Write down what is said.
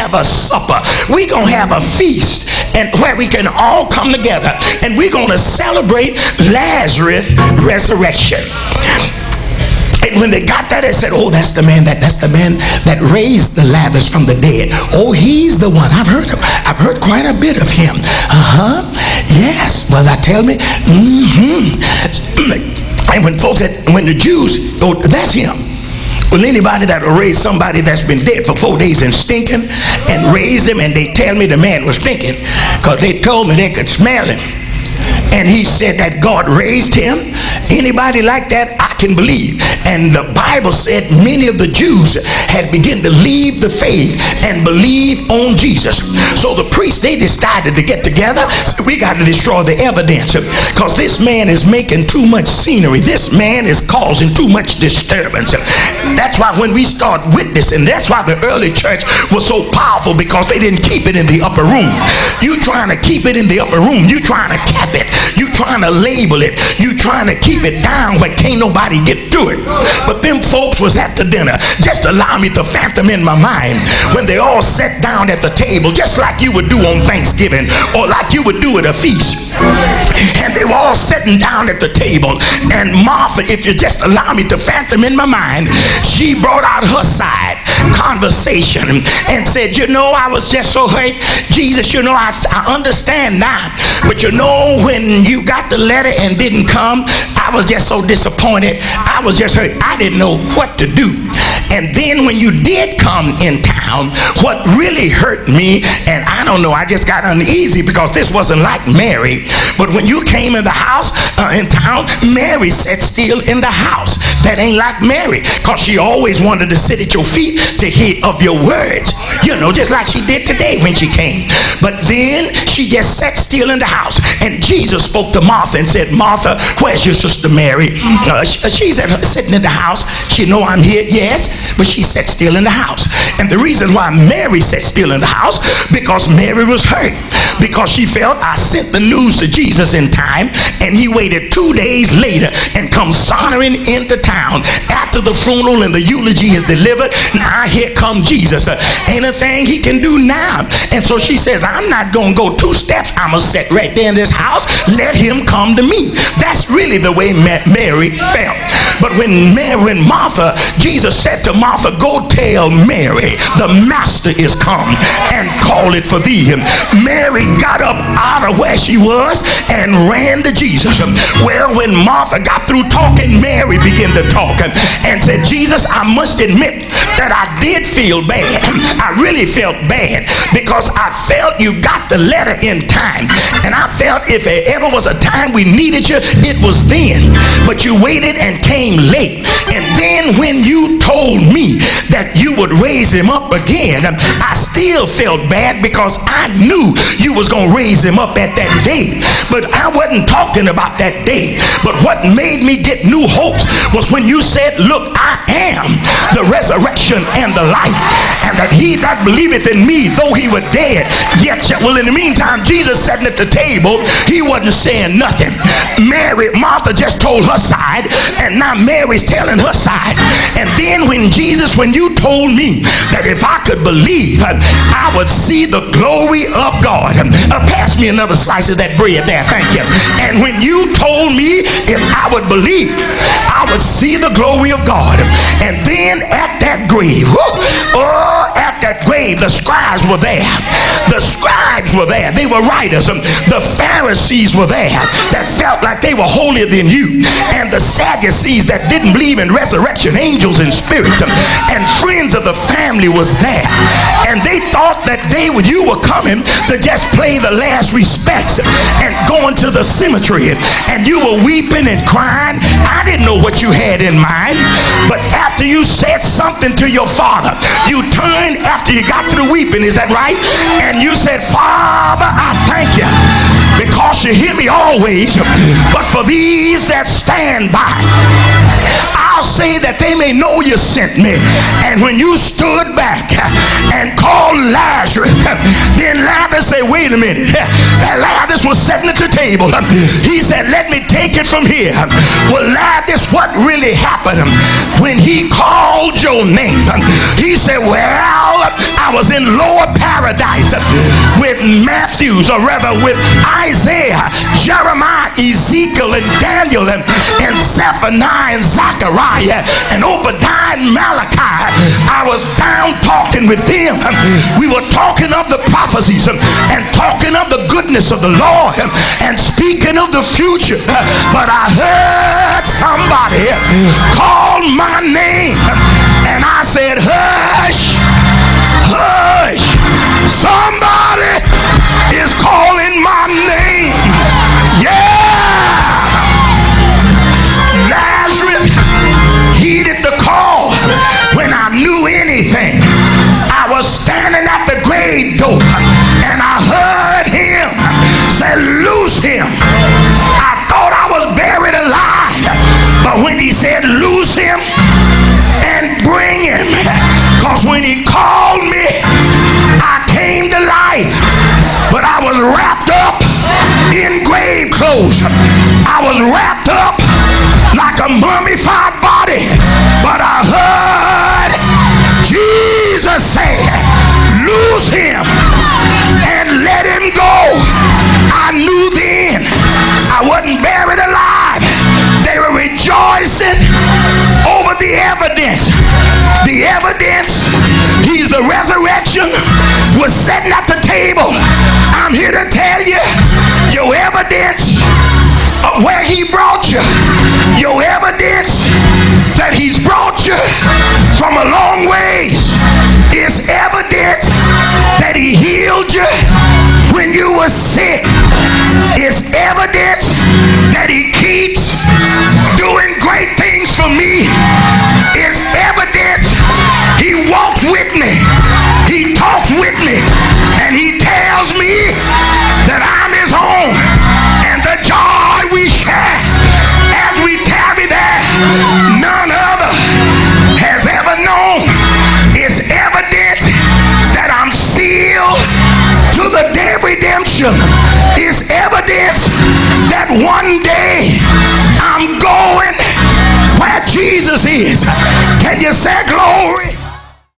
have a supper. We're going to have a feast, and where we can all come together, and we're going to celebrate Lazarus' resurrection. And when they got that, they said, oh, that's the man that raised the Lazarus from the dead. Oh, he's the one. I've heard quite a bit of him. Yes. Well, that tell me. And when the Jews go, that's him. Well, anybody that will raise somebody that's been dead for 4 days and stinking and raise him, and they tell me the man was stinking because they told me they could smell him. And he said that God raised him. Anybody like that, I can believe. And the Bible said many of the Jews had begun to leave the faith and believe on Jesus. So the priests, they decided to get together. We got to destroy the evidence because this man is making too much scenery. This man is causing too much disturbance. That's why when we start witnessing, that's why the early church was so powerful, because they didn't keep it in the upper room. You trying to keep it in the upper room. You trying to cap it. You trying to label it. You trying to keep it down where can't nobody get to it. But them folks was at the dinner. Just allow me to phantom in my mind when they all sat down at the table, just like you would do on Thanksgiving or like you would do at a feast. And they were all sitting down at the table, and Martha, if you just allow me to phantom in my mind, she brought out her side conversation and said, you know, I was just so hurt. Jesus, you know, I understand now, but you know, when you got the letter and didn't come, I was just so disappointed. I was just hurt. I didn't know what to do. And then when you did come in town, what really hurt me, and I don't know, I just got uneasy because this wasn't like Mary, but when you came in the house in town, Mary sat still in the house. That ain't like Mary, because she always wanted to sit at your feet to hear of your words, you know, just like she did today when she came. But then she just sat still in the house, and Jesus spoke to Martha and said, Martha, where's your sister Mary? She's sitting in the house. She know I'm here. Yes, but she sat still in the house. And the reason why Mary sat still in the house, because Mary was hurt, because she felt I sent the news to Jesus in time, and he waited 2 days later and come sauntering into town after the funeral and the eulogy is delivered. Now here come Jesus. Ain't a thing he can do now. And so she says, I'm not gonna go 2 steps. I'm gonna sit right there in this house. Let him come to me. That's really the way Mary felt. But when Martha, Jesus said to Martha, go tell Mary the master is come and call it for thee. Mary got up out of where she was and ran to Jesus. Well, when Martha got through talking, Mary began to talk and said, Jesus, I must admit that I did feel bad. I really felt bad because I felt you got the letter in time, and I felt if there ever was a time we needed you, it was then. But you waited and came late. And then when you told me that you would raise him up again, I still felt bad because I knew you was going to raise him up at that day. But I wasn't talking about that day. But what made me get new hopes was when you said, look, I am the resurrection and the life, and that he that believeth in me, though he were dead, yet shall. Well, in the meantime, Jesus sitting at the table, he wasn't saying nothing. Martha just told her side, and now Mary's telling her side. And then when you told me that if I could believe, I would see the glory of God. Pass me another slice of that bread there, thank you. And when you told me if I would believe, I would see the glory of God. And then at that grave, the scribes were there. The scribes were there. They were writers. The Pharisees were there that felt like they were holier than you. And the Sadducees that didn't believe in resurrection, angels and spirits. And friends of the family was there. And they thought that you were coming to just play the last respects and going to the cemetery. And you were weeping and crying. I didn't know what you had in mind. But after you said something to your father, you turned after you got through weeping, is that right? And you said, Father, I thank you because you hear me always, but for these that stand by, I'll say that they may know you sent me. And when you stood back and called Lazarus, then Lazarus said, wait a minute. Lazarus was sitting at the table. He said, let me take it from here. Well, Lazarus, what really happened when he called your name? He said, well, I I was in lower paradise with Matthews, or rather with Isaiah, Jeremiah, Ezekiel, and Daniel, and Zephaniah, and Zechariah, and Obadiah, and Malachi. I was down talking with them. We were talking of the prophecies and talking of the goodness of the Lord and speaking of the future. But I heard somebody call my name, and I said, hush, hush, somebody is calling my name. Yeah. Lazarus heeded the call. When I knew anything, I was standing at the grave door, and I heard him say, loose him. I thought I was buried alive, but when he said loose him and bring him, because when he called me, I came to life, but I was wrapped up in grave clothes. I was wrapped up like a mummified body, but I heard Jesus say, loose him and let him go. I knew then I wasn't buried alive. They were rejoicing over the evidence. The evidence, he's the resurrection, was sitting at the table. I'm here to tell you, your evidence of where he brought you, your evidence that he's brought you from a long ways, is evidence that he healed you when you were sick. It's evidence that he keeps doing great things for me. It's evidence he walks with me, he talks with me, and he tells me that I'm his own, and the joy we share as we tarry there, none other has ever known. It's evidence that I'm sealed to the day of redemption. It's evidence that one day I'm going where Jesus is. Can you say glory?